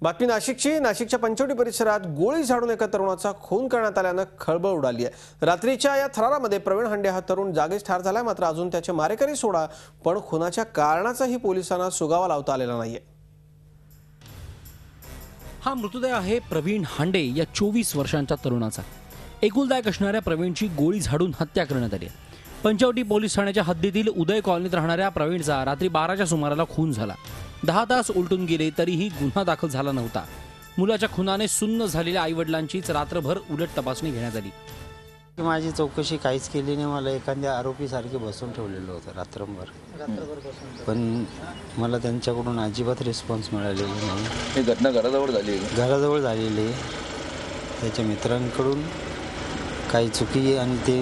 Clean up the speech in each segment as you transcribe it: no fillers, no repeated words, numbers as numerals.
बातमी नाशिकची। नाशिकच्या पंचवटी परिसरात गोळी झाडून एका तरुणाचा खून करण्यात आल्यानं खळबळ उडाली आहे। रात्रीच्या या थरारामध्ये प्रवीण हांडे हा तरुण जागीच ठार झालाय। मात्र अजून त्याचे मारेकरी सोडा, पण खुनाच्या कारणाचाही पोलिसांना सुगावा लावता आलेला नाहीये। हा मृतदेह आहे प्रवीण हांडे या 24 वर्षांच्या तरुणाचा। एकुलदायक असणाऱ्या प्रवीणची गोळी झाडून हत्या करण्यात आली। पंचवटी पोलीस ठाण्याच्या हद्दीतील उदय कॉलनीत राहणाऱ्या प्रवीणचा रात्री 12च्या सुमाराला खून झाला। 10 तास उलटून गेले तरीही गुन्हा दाखल झाला नव्हता। मुलाच्या खुनाने सुन्न झालेल्या आईवडिलांचीच रात्रभर उलट तपासणी घेण्यात आली। माझी चौकशी काहीच केली नाही। मला एखाद्या आरोपीसारखे बसून ठेवलेलं होतं रात्रभर पण मला त्यांच्याकडून अजिबात रिस्पॉन्स मिळालेला नाही। ही घटना घराजवळ झालेली आहे। त्याच्या मित्रांकडून काही चुकी आणि ते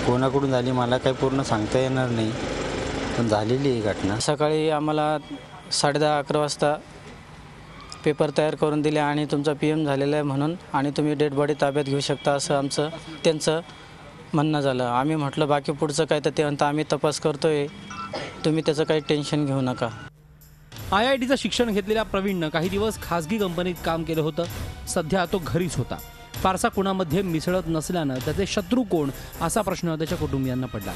कोणाकडून झाली मला काही पूर्ण सांगता येणार नाही, पण झालेली ही घटना। सकाळी आम्हाला 10:30-11 वाजता पेपर तयार करून दिले आणि तुमचा PM झालेला आहे म्हणून आणि तुम्ही डेड बॉडी ताब्यात घेऊ शकता असं त्यांचं म्हणणं झालं। आम्ही म्हटलं बाकी पुढचं काय तर ते म्हणता आम्ही तपास करतोय, तुम्ही त्याचं काही टेन्शन घेऊ नका। IITचं शिक्षण घेतलेल्या प्रवीणनं काही दिवस खासगी कंपनीत काम केलं होतं। सध्या तो घरीच होता। फारसा कुणामध्ये मिसळत नसल्यानं त्याचे शत्रू कोण असा प्रश्न त्याच्या कुटुंबियांना पडला।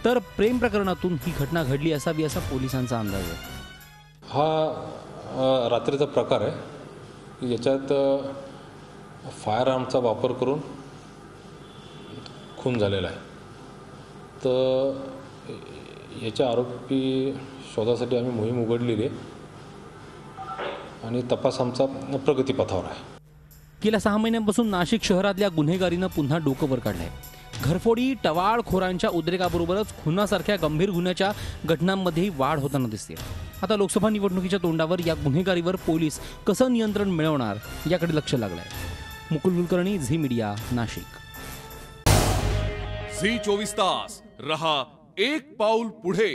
तर प्रेम प्रकरणातून ही घटना घडली असावी असा पोलिसांचा अंदाज आहे। हा रात्रीचा प्रकार आहे। याच्यात फायर आर्मचा वापर करून खून झालेला आहे। तर याच्या आरोपी शोधासाठी आम्ही मोहीम उघडलेली आहे आणि तपास आमचा प्रगतीपथावर आहे। गेल्या 6 महिन्यांपासून नाशिक शहरातल्या गुन्हेगारीनं पुन्हा डोकं वर काढलंय। घरफोडी, टवाळखोरांच्या उद्रेकाबरोबरच खुनासारख्या गंभीर गुन्ह्याच्या घटनांमध्येही वाढ होताना दिसते। आता लोकसभा निवडणुकीच्या तोंडावर या गुन्हेगारीवर पोलीस कसं नियंत्रण मिळवणार याकडे लक्ष लागलंय। Mukul Kulkarni, Zee media, Nashik. Zee 24 तास रहा एक पाऊल पुढे।